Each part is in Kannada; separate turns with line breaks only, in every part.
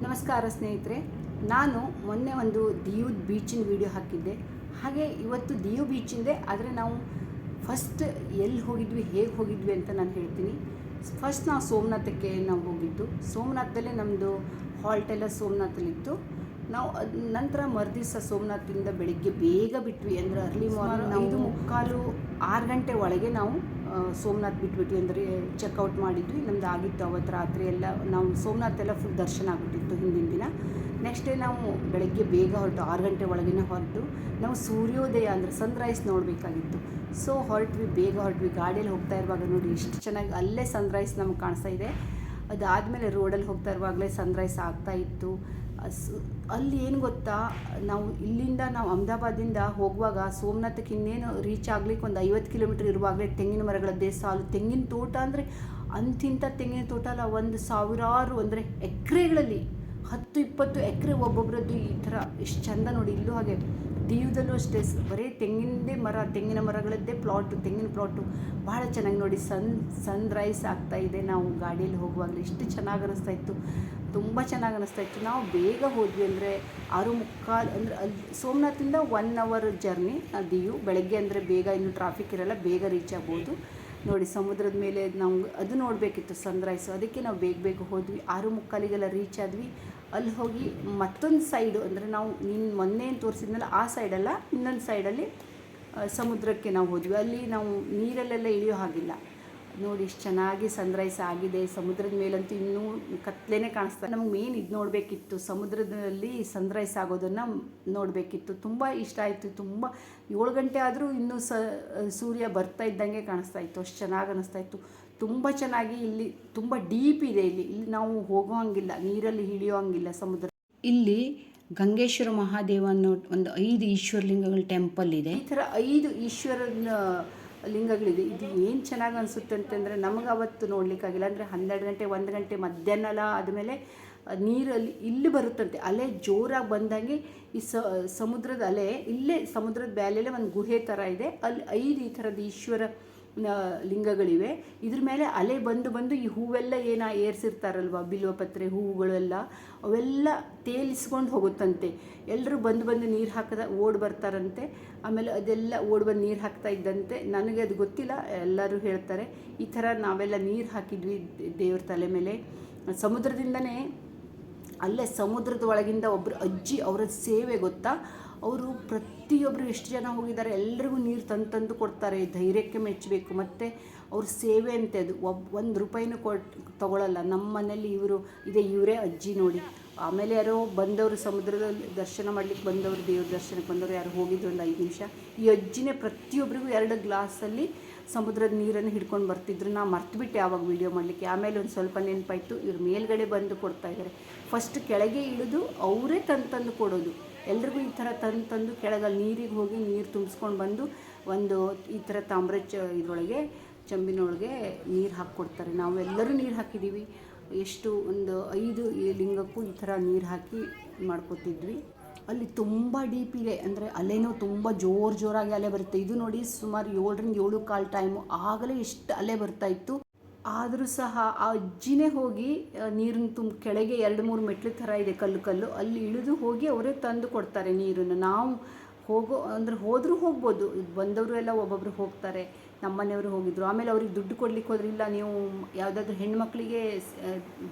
ನಮಸ್ಕಾರ ಸ್ನೇಹಿತರೆ, ನಾನು ಮೊನ್ನೆ ಒಂದು ದಿಯು ಬೀಚಿನ ವಿಡಿಯೋ ಹಾಕಿದ್ದೆ. ಹಾಗೆ ಇವತ್ತು ದಿಯು ಬೀಚಿಂದೆ, ಆದರೆ ನಾವು ಫಸ್ಟ್ ಎಲ್ಲಿ ಹೋಗಿದ್ವಿ, ಹೇಗೆ ಹೋಗಿದ್ವಿ ಅಂತ ನಾನು ಹೇಳ್ತೀನಿ. ಫಸ್ಟ್ ನಾವು ಸೋಮನಾಥಕ್ಕೆ ನಾವು ಹೋಗಿದ್ದು. ಸೋಮನಾಥದಲ್ಲೇ ನಮ್ಮದು ಹಾಲ್ಟೆಲ್ಲ ಸೋಮನಾಥಲ್ಲಿತ್ತು. ನಾವು ನಂತರ ಮರುದಿವಸ ಸೋಮನಾಥದಿಂದ ಬೆಳಿಗ್ಗೆ ಬೇಗ ಬಿಟ್ವಿ, ಅಂದರೆ ಅರ್ಲಿ ಮಾರ್ನಿಂಗ್ 5:45 6 ಗಂಟೆ ಒಳಗೆ ನಾವು ಸೋಮನಾಥ್ ಬಿಟ್ಬಿಟ್ವಿ. ಅಂದರೆ ಚೆಕ್ಔಟ್ ಮಾಡಿದ್ವಿ. ನಮ್ದು ಆಗಿತ್ತು ಅವತ್ತು ರಾತ್ರಿ ಎಲ್ಲ. ನಾವು ಸೋಮನಾಥ್ ಎಲ್ಲ ಫುಲ್ ದರ್ಶನ ಆಗಿಬಿಟ್ಟಿತ್ತು ಹಿಂದಿನ ದಿನ. ನೆಕ್ಸ್ಟ್ ಡೇ ನಾವು ಬೆಳಗ್ಗೆ ಬೇಗ ಹೊರಟು 6 ಗಂಟೆ ಒಳಗೇ ಹೊರಟು ನಾವು ಸೂರ್ಯೋದಯ ಅಂದರೆ ಸನ್ರೈಸ್ ನೋಡಬೇಕಾಗಿತ್ತು. ಸೊ ಬೇಗ ಹೊರಟ್ವಿ. ಗಾಡಿಯಲ್ಲಿ ಹೋಗ್ತಾ ಇರುವಾಗ ನೋಡಿ ಎಷ್ಟು ಚೆನ್ನಾಗಿ ಅಲ್ಲೇ ಸನ್ರೈಸ್ ನಮ್ಗೆ ಕಾಣಿಸ್ತಾ ಇದೆ. ಅದಾದಮೇಲೆ ರೋಡಲ್ಲಿ ಹೋಗ್ತಾ ಇರುವಾಗಲೇ ಸನ್ರೈಸ್ ಆಗ್ತಾಯಿತ್ತು. ಅಲ್ಲಿ ಏನು ಗೊತ್ತಾ, ನಾವು ಇಲ್ಲಿಂದ ಅಹಮದಾಬಾದಿಂದ ಹೋಗುವಾಗ ಸೋಮನಾಥಕ್ಕೆ ಇನ್ನೇನು ರೀಚ್ ಆಗ್ಲಿಕ್ಕೆ ಒಂದು 50 ಕಿಲೋಮೀಟ್ರ್ ಇರುವಾಗಲೇ ತೆಂಗಿನ ಮರಗಳದ್ದೇ ಸಾಲು. ತೆಂಗಿನ ತೋಟ ಅಂದರೆ ಅಂತಿಂಥ ತೆಂಗಿನ ತೋಟ ಅಲ್ಲ, ಒಂದು ಸಾವಿರಾರು ಅಂದರೆ ಎಕರೆಗಳಲ್ಲಿ 10-20 ಎಕರೆ ಒಬ್ಬೊಬ್ಬರದ್ದು ಈ ಥರ ಎಷ್ಟು ಚೆಂದ ನೋಡಿ. ಇಲ್ಲೂ ಹಾಗೆ ದಿಯುದಲ್ಲೂ ಅಷ್ಟೇ ಬರೀ ತೆಂಗಿನ ಮರಗಳದ್ದೇ ತೆಂಗಿನ ಪ್ಲಾಟು ಭಾಳ ಚೆನ್ನಾಗಿ ನೋಡಿ. ಸನ್ರೈಸ್ ಆಗ್ತಾಯಿದೆ. ನಾವು ಗಾಡಿಯಲ್ಲಿ ಹೋಗುವಾಗಲೇ ಎಷ್ಟು ಚೆನ್ನಾಗಿ ಅನ್ನಿಸ್ತಾ ಇತ್ತು, ತುಂಬ ಚೆನ್ನಾಗಿ ಅನ್ನಿಸ್ತಾ ಇತ್ತು. ನಾವು ಬೇಗ ಹೋದ್ವಿ, ಅಂದರೆ 6:45 ಅಂದರೆ ಅಲ್ಲಿ ಸೋಮನಾಥಿಂದ 1 ಅವರ್ ಜರ್ನಿ ದಿಯು. ಬೆಳಗ್ಗೆ ಅಂದರೆ ಬೇಗ ಇನ್ನೂ ಟ್ರಾಫಿಕ್ ಇರಲ್ಲ, ಬೇಗ ರೀಚ್ ಆಗ್ಬೋದು. ನೋಡಿ ಸಮುದ್ರದ ಮೇಲೆ ನಾವು ಅದು ನೋಡಬೇಕಿತ್ತು ಸನ್ರೈಸು. ಅದಕ್ಕೆ ನಾವು ಬೇಗ ಹೋದ್ವಿ. 6:45 ರೀಚ್ ಆದ್ವಿ. ಅಲ್ಲಿ ಹೋಗಿ ಮತ್ತೊಂದು ಸೈಡು, ಅಂದರೆ ನಾವು ಮೊನ್ನೆ ಏನು ತೋರಿಸಿದ್ನಲ್ಲ ಆ ಸೈಡಲ್ಲ, ಇನ್ನೊಂದು ಸೈಡಲ್ಲಿ ಸಮುದ್ರಕ್ಕೆ ನಾವು ಹೋದ್ವಿ. ಅಲ್ಲಿ ನಾವು ನೀರಲ್ಲೆಲ್ಲ ಇಳಿಯೋ ಹಾಗಿಲ್ಲ. ನೋಡಿ ಎಷ್ಟು ಚೆನ್ನಾಗಿ ಸನ್ರೈಸ್ ಆಗಿದೆ. ಸಮುದ್ರದ ಮೇಲಂತೂ ಇನ್ನೂ ಕತ್ಲೇನೆ ಕಾಣಿಸ್ತಾ. ನಮ್ಗೆ ಮೇನ್ ಇದು ನೋಡಬೇಕಿತ್ತು, ಸಮುದ್ರದಲ್ಲಿ ಸನ್ರೈಸ್ ಆಗೋದನ್ನು ನೋಡಬೇಕಿತ್ತು. ತುಂಬ ಇಷ್ಟ ಆಯಿತು. ತುಂಬ 7 ಗಂಟೆ ಆದರೂ ಇನ್ನೂ ಸೂರ್ಯ ಬರ್ತಾ ಇದ್ದಂಗೆ ಕಾಣಿಸ್ತಾ ಇತ್ತು. ಅಷ್ಟು ಚೆನ್ನಾಗಿ ಅನ್ನಿಸ್ತಾ ಇತ್ತು. ತುಂಬ ಚೆನ್ನಾಗಿ ಇಲ್ಲಿ ತುಂಬ ಡೀಪ್ ಇದೆ. ಇಲ್ಲಿ ನಾವು ಹೋಗುವಂಗಿಲ್ಲ, ನೀರಲ್ಲಿ ಇಳಿಯೋಂಗಿಲ್ಲ ಸಮುದ್ರ. ಇಲ್ಲಿ ಗಂಗೇಶ್ವರ ಮಹಾದೇವ ಅನ್ನೋ ಒಂದು 5 ಈಶ್ವರಲಿಂಗಗಳ ಟೆಂಪಲ್ ಇದೆ. ಈ ಥರ 5 ಈಶ್ವರನ ಲಿಂಗಗಳಿದೆ. ಇದು ಏನು ಚೆನ್ನಾಗಿ ಅನಿಸುತ್ತೆ ಅಂತಂದರೆ, ನಮಗೆ ಅವತ್ತು ನೋಡಲಿಕ್ಕಾಗಿಲ್ಲ. ಅಂದರೆ 12 ಗಂಟೆ 1 ಗಂಟೆ ಮಧ್ಯಾಹ್ನ ಆದಮೇಲೆ ನೀರಲ್ಲಿ ಇಲ್ಲಿ ಬರುತ್ತಂತೆ ಅಲೆ ಜೋರಾಗಿ ಬಂದಂಗೆ. ಈ ಸಮುದ್ರದ ಅಲೆ ಇಲ್ಲೇ ಸಮುದ್ರದ ಬ್ಯಾಲೆಲ್ಲೇ ಒಂದು ಗುಹೆ ಥರ ಇದೆ. ಅಲ್ಲಿ 5 ಈ ಥರದ ಈಶ್ವರ ಲಿಂಗಗಳಿವೆ. ಇದ್ರ ಮೇಲೆ ಅಲೆ ಬಂದು ಈ ಹೂವೆಲ್ಲ ಏರ್ಸಿರ್ತಾರಲ್ವ, ಬಿಲ್ವಪತ್ರೆ ಹೂವುಗಳೆಲ್ಲ, ಅವೆಲ್ಲ ತೇಲಿಸ್ಕೊಂಡು ಹೋಗುತ್ತಂತೆ. ಎಲ್ಲರೂ ಬಂದು ನೀರು ಓಡಿ ಬರ್ತಾರಂತೆ. ಆಮೇಲೆ ಅದೆಲ್ಲ ಓಡಿ ಬಂದು ನೀರು ಹಾಕ್ತಾ ಇದ್ದಂತೆ. ನನಗೆ ಅದು ಗೊತ್ತಿಲ್ಲ, ಎಲ್ಲರೂ ಹೇಳ್ತಾರೆ. ಈ ಥರ ನಾವೆಲ್ಲ ನೀರು ಹಾಕಿದ್ವಿ ದೇವ್ರ ತಲೆ ಮೇಲೆ. ಸಮುದ್ರದಿಂದನೇ ಅಲ್ಲೇ ಸಮುದ್ರದ ಒಳಗಿಂದ ಒಬ್ಬರು ಅಜ್ಜಿ, ಅವರ ಸೇವೆ ಗೊತ್ತಾ, ಅವರು ಪ್ರತಿಯೊಬ್ಬರು ಎಷ್ಟು ಜನ ಹೋಗಿದ್ದಾರೆ ಎಲ್ರಿಗೂ ನೀರು ತಂದು ಕೊಡ್ತಾರೆ. ಧೈರ್ಯಕ್ಕೆ ಮೆಚ್ಚಬೇಕು. ಮತ್ತು ಅವ್ರ ಸೇವೆ ಅಂತೆ ಅದು. ₹1 ತೊಗೊಳ್ಳಲ್ಲ. ನಮ್ಮ ಮನೇಲಿ ಇವರೇ ಅಜ್ಜಿ ನೋಡಿ. ಆಮೇಲೆ ಯಾರೋ ಬಂದವರು, ಸಮುದ್ರದಲ್ಲಿ ದರ್ಶನ ಮಾಡಲಿಕ್ಕೆ ಬಂದವರು, ದೇವ್ರ ದರ್ಶನಕ್ಕೆ ಬಂದವರು ಯಾರು ಹೋಗಿದ್ರು ಒಂದು 5 ನಿಮಿಷ. ಈ ಅಜ್ಜಿನೇ ಪ್ರತಿಯೊಬ್ಬರಿಗೂ 2 ಗ್ಲಾಸಲ್ಲಿ ಸಮುದ್ರದ ನೀರನ್ನು ಹಿಡ್ಕೊಂಡು ಬರ್ತಿದ್ರು. ನಾ ಮರ್ತುಬಿಟ್ಟೆ ಆವಾಗ ವೀಡಿಯೋ ಮಾಡಲಿಕ್ಕೆ. ಆಮೇಲೆ ಒಂದು ಸ್ವಲ್ಪ ನೆನಪಾಯಿತು, ಇವ್ರು ಮೇಲ್ಗಡೆ ಬಂದು ಕೊಡ್ತಾಯಿದ್ದಾರೆ. ಫಸ್ಟ್ ಕೆಳಗೆ ಇಳಿದು ಅವರೇ ತಂದು ಕೊಡೋದು ಎಲ್ರಿಗೂ. ಈ ಥರ ತಂದು ಕೆಳಗಲ್ಲಿ ನೀರಿಗೆ ಹೋಗಿ ನೀರು ತುಂಬಿಸ್ಕೊಂಡು ಬಂದು ಒಂದು ಈ ಥರ ತಾಮ್ರ ಇದರೊಳಗೆ ಚಂಬಿನೊಳಗೆ ನೀರು ಹಾಕ್ಕೊಡ್ತಾರೆ. ನಾವೆಲ್ಲರೂ ನೀರು ಹಾಕಿದ್ದೀವಿ. ಎಷ್ಟು ಒಂದು 5 ಲಿಂಗಕ್ಕೂ ಈ ಥರ ನೀರು ಹಾಕಿ ಮಾಡ್ಕೊತಿದ್ವಿ. ಅಲ್ಲಿ ತುಂಬ ಡೀಪ್ ಇದೆ, ಅಂದರೆ ಅಲೆನೂ ತುಂಬ ಜೋರಾಗಿ ಅಲೆ ಬರುತ್ತೆ. ಇದು ನೋಡಿ ಸುಮಾರು 7ರಿಂದ 7:15 ಟೈಮು, ಆಗಲೇ ಎಷ್ಟು ಅಲೆ ಬರ್ತಾಯಿತ್ತು. ಆದರೂ ಸಹ ಆ ಅಜ್ಜಿನೇ ಹೋಗಿ ನೀರನ್ನು ಕೆಳಗೆ 2-3 ಮೆಟ್ಲು ಥರ ಇದೆ, ಕಲ್ಲು ಅಲ್ಲಿ ಇಳಿದು ಹೋಗಿ ಅವರೇ ತಂದು ಕೊಡ್ತಾರೆ ನೀರನ್ನು. ನಾವು ಹೋದರೂ ಹೋಗ್ಬೋದು. ಬಂದವರು ಎಲ್ಲ ಒಬ್ಬೊಬ್ಬರು ಹೋಗ್ತಾರೆ. ನಮ್ಮ ಮನೆಯವರು ಹೋಗಿದ್ರು. ಆಮೇಲೆ ಅವ್ರಿಗೆ ದುಡ್ಡು ಕೊಡ್ಲಿಕ್ಕೆ ಹೋದ್ರೆ, ಇಲ್ಲ ನೀವು ಯಾವುದಾದ್ರೂ ಹೆಣ್ಮಕ್ಳಿಗೆ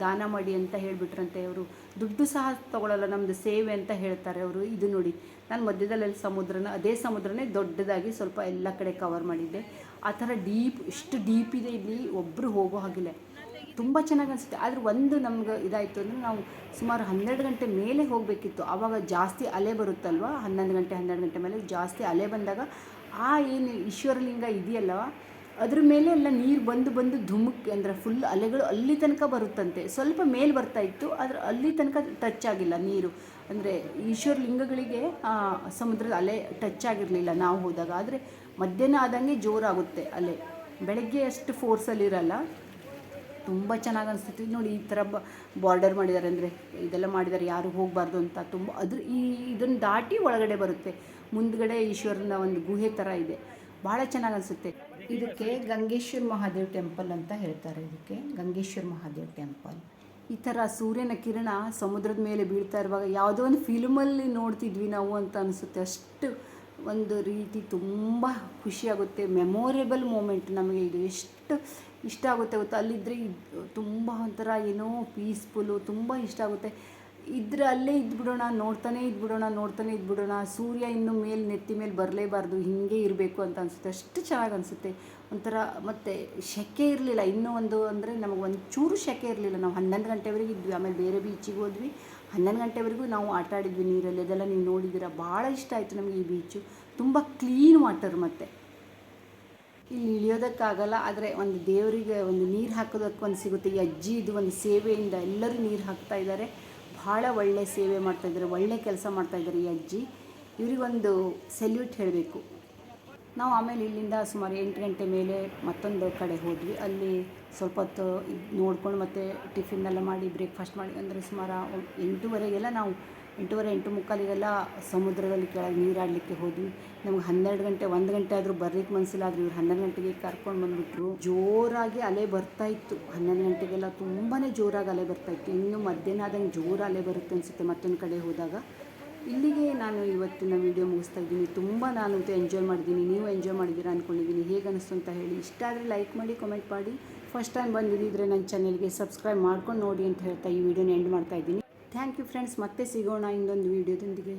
ದಾನ ಮಾಡಿ ಅಂತ ಹೇಳಿಬಿಟ್ರಂತೆ. ಅವರು ದುಡ್ಡು ಸಹ ತೊಗೊಳ್ಳಲ್ಲ, ನಮ್ಮದು ಸೇವೆ ಅಂತ ಹೇಳ್ತಾರೆ ಅವರು. ಇದು ನೋಡಿ, ನಾನು ಮಧ್ಯದಲ್ಲಿ ಅದೇ ಸಮುದ್ರನೇ ದೊಡ್ಡದಾಗಿ ಸ್ವಲ್ಪ ಎಲ್ಲ ಕಡೆ ಕವರ್ ಮಾಡಿದ್ದೆ. ಆ ಥರ ಎಷ್ಟು ಡೀಪ್ ಇದೆ ಇಲ್ಲಿ, ಒಬ್ಬರು ಹೋಗೋ ಹಾಗಿಲ್ಲ. ತುಂಬ ಚೆನ್ನಾಗಿ ಅನಿಸುತ್ತೆ. ಆದರೆ ಒಂದು ನಮ್ಗೆ ಇದಾಯಿತು ಅಂದರೆ, ನಾವು ಸುಮಾರು 12 ಗಂಟೆ ಮೇಲೆ ಹೋಗಬೇಕಿತ್ತು. ಆವಾಗ ಜಾಸ್ತಿ ಅಲೆ ಬರುತ್ತಲ್ವ, 12 ಗಂಟೆ ಮೇಲೆ ಜಾಸ್ತಿ ಅಲೆ ಬಂದಾಗ ಏನು ಈಶ್ವರಲಿಂಗ ಇದೆಯಲ್ಲ ಅದ್ರ ಮೇಲೆ ಎಲ್ಲ ನೀರು ಬಂದು ಧುಮುಕ್, ಅಂದರೆ ಫುಲ್ ಅಲೆಗಳು ಅಲ್ಲಿ ತನಕ ಬರುತ್ತಂತೆ. ಸ್ವಲ್ಪ ಮೇಲೆ ಬರ್ತಾಯಿತ್ತು, ಆದರೆ ಅಲ್ಲಿ ತನಕ ಟಚ್ ಆಗಿಲ್ಲ ನೀರು. ಅಂದರೆ ಈಶ್ವರಲಿಂಗಗಳಿಗೆ ಸಮುದ್ರದ ಅಲೆ ಟಚ್ ಆಗಿರಲಿಲ್ಲ ನಾವು ಹೋದಾಗ. ಆದರೆ ಮಧ್ಯಾಹ್ನ ಆದಂಗೆ ಜೋರಾಗುತ್ತೆ ಅಲೆ. ಬೆಳಗ್ಗೆ ಅಷ್ಟು ಫೋರ್ಸಲ್ಲಿರಲ್ಲ. ತುಂಬ ಚೆನ್ನಾಗಿ ಅನಿಸ್ತಿತ್ತು. ನೋಡಿ ಈ ಥರ ಬಾರ್ಡರ್ ಮಾಡಿದ್ದಾರೆ, ಅಂದರೆ ಇದೆಲ್ಲ ಮಾಡಿದ್ದಾರೆ ಯಾರು ಹೋಗಬಾರ್ದು ಅಂತ. ತುಂಬ ಇದನ್ನು ದಾಟಿ ಒಳಗಡೆ ಬರುತ್ತೆ. ಮುಂದ್ಗಡೆ ಈಶ್ವರನ ಒಂದು ಗುಹೆ ಥರ ಇದೆ. ಭಾಳ ಚೆನ್ನಾಗಿ ಅನಿಸುತ್ತೆ. ಇದಕ್ಕೆ ಗಂಗೇಶ್ವರ ಮಹಾದೇವ್ ಟೆಂಪಲ್ ಅಂತ ಹೇಳ್ತಾರೆ. ಇದಕ್ಕೆ ಗಂಗೇಶ್ವರ ಮಹಾದೇವ್ ಟೆಂಪಲ್. ಈ ಥರ ಸೂರ್ಯನ ಕಿರಣ ಸಮುದ್ರದ ಮೇಲೆ ಬೀಳ್ತಾ ಇರುವಾಗ ಯಾವುದೋ ಒಂದು ಫಿಲ್ಮಲ್ಲಿ ನೋಡ್ತಿದ್ವಿ ನಾವು ಅಂತ ಅನಿಸುತ್ತೆ. ಅಷ್ಟು ಒಂದು ರೀತಿ ತುಂಬ ಖುಷಿಯಾಗುತ್ತೆ. ಮೆಮೊರೇಬಲ್ ಮೂಮೆಂಟ್ ನಮಗೆ ಇದು. ಎಷ್ಟು ಇಷ್ಟ ಆಗುತ್ತೆ ಗೊತ್ತಾ, ಅಲ್ಲಿದ್ದರೆ ತುಂಬ ಒಂಥರ ಏನೋ ಪೀಸ್ಫುಲ್ಲು, ತುಂಬ ಇಷ್ಟ ಆಗುತ್ತೆ. ಇದ್ರೆ ಅಲ್ಲೇ ಇದ್ಬಿಡೋಣ, ನೋಡ್ತಾನೇ ಇದ್ಬಿಡೋಣ. ಸೂರ್ಯ ಇನ್ನೂ ಮೇಲೆ ನೆತ್ತಿ ಮೇಲೆ ಬರಲೇಬಾರ್ದು, ಹೀಗೆ ಇರಬೇಕು ಅಂತ ಅನಿಸುತ್ತೆ. ಅಷ್ಟು ಚೆನ್ನಾಗಿ ಅನಿಸುತ್ತೆ ಒಂಥರ. ಮತ್ತು ಸೆಕೆ ಇರಲಿಲ್ಲ. ಇನ್ನೂ ಒಂದು ಅಂದರೆ ನಮಗೆ ಒಂಚೂರು ಸೆಕೆ ಇರಲಿಲ್ಲ. ನಾವು 11 ಗಂಟೆವರೆಗೆ ಇದ್ವಿ. ಆಮೇಲೆ ಬೇರೆ ಬೀಚಿಗೆ ಹೋದ್ವಿ. 11 ಗಂಟೆವರೆಗೂ ನಾವು ಆಟ ಆಡಿದ್ವಿ ನೀರಲ್ಲಿ. ಅದೆಲ್ಲ ನೀವು ನೋಡಿದ್ದೀರಾ. ಭಾಳ ಇಷ್ಟ ಆಯಿತು ನಮಗೆ ಈ ಬೀಚು. ತುಂಬ ಕ್ಲೀನ್ ವಾಟರ್. ಮತ್ತು ಇಲ್ಲಿ ಇಳಿಯೋದಕ್ಕಾಗಲ್ಲ, ಆದರೆ ಒಂದು ದೇವರಿಗೆ ಒಂದು ನೀರು ಹಾಕೋದಕ್ಕೆ ಒಂದು ಸಿಗುತ್ತೆ. ಈ ಅಜ್ಜಿ ಇದು ಒಂದು ಸೇವೆಯಿಂದ ಎಲ್ಲರೂ ನೀರು ಹಾಕ್ತಾ ಇದ್ದಾರೆ. ಭಾಳ ಒಳ್ಳೆ ಸೇವೆ ಮಾಡ್ತಾಯಿದ್ದಾರೆ, ಒಳ್ಳೆ ಕೆಲಸ ಮಾಡ್ತಾಯಿದ್ದಾರೆ ಈ ಅಜ್ಜಿ. ಇವರಿಗೊಂದು ಸೆಲ್ಯೂಟ್ ಹೇಳಬೇಕು ನಾವು. ಆಮೇಲೆ ಇಲ್ಲಿಂದ ಸುಮಾರು 8 ಗಂಟೆ ಮೇಲೆ ಮತ್ತೊಂದು ಕಡೆ ಹೋದ್ವಿ. ಅಲ್ಲಿ ಸ್ವಲ್ಪ ಹೊತ್ತು ನೋಡ್ಕೊಂಡು ಮತ್ತು ಟಿಫಿನ್ನೆಲ್ಲ ಮಾಡಿ ಬ್ರೇಕ್ಫಾಸ್ಟ್ ಮಾಡಿ, ಅಂದರೆ ಸುಮಾರು 8:30 ನಾವು 8:30, 8:45 ಸಮುದ್ರದಲ್ಲಿ ಕೆಳಗೆ ನೀರಾಡಲಿಕ್ಕೆ ಹೋದ್ವಿ. ನಮ್ಗೆ 12 ಗಂಟೆ 1 ಗಂಟೆ ಆದರೂ ಬರ್ಲಿಕ್ಕೆ ಮನಸ್ಸಿಲ್ಲ. ಆದರೆ ಇವ್ರು 11 ಗಂಟೆಗೆ ಕರ್ಕೊಂಡು ಬಂದುಬಿಟ್ರು. ಜೋರಾಗಿ ಅಲೆ ಬರ್ತಾಯಿತ್ತು. 11 ಗಂಟೆಗೆಲ್ಲ ತುಂಬಾ ಜೋರಾಗಿ ಅಲೆ ಬರ್ತಾಯಿತ್ತು. ಇನ್ನು ಮಧ್ಯಾಹ್ನ ಆದಂಗೆ ಜೋರು ಅಲೆ ಬರುತ್ತೆ ಅನಿಸುತ್ತೆ ಮತ್ತೊಂದು ಕಡೆ ಹೋದಾಗ. ಇಲ್ಲಿಗೆ ನಾನು ಇವತ್ತಿನ ವೀಡಿಯೋ ಮುಗಿಸ್ತಾ ಇದ್ದೀನಿ. ತುಂಬ ನಾನಂತೂ ಎಂಜಾಯ್ ಮಾಡಿದ್ದೀನಿ. ನೀವು ಎಂಜಾಯ್ ಮಾಡಿದ್ದೀರಾ ಅಂದ್ಕೊಂಡಿದ್ದೀನಿ. ಹೇಗೆ ಅನ್ನಿಸ್ತು ಅಂತ ಹೇಳಿ. ಇಷ್ಟ ಆದರೆ ಲೈಕ್ ಮಾಡಿ, ಕಮೆಂಟ್ ಮಾಡಿ. ಫಸ್ಟ್ ಟೈಮ್ ಬಂದಿದ್ದರೆ ನನ್ನ ಚಾನೆಲ್ಗೆ ಸಬ್ಸ್ಕ್ರೈಬ್ ಮಾಡ್ಕೊಂಡು ನೋಡಿ ಅಂತ ಹೇಳ್ತಾ ಈ ವಿಡಿಯೋನ ಎಂಡ್ ಮಾಡ್ತಾ ಇದ್ದೀನಿ. Thank you friends. ಮತ್ತೆ ಸಿಗೋಣ ಇನ್ನೊಂದು ವೀಡಿಯೋದೊಂದಿಗೆ.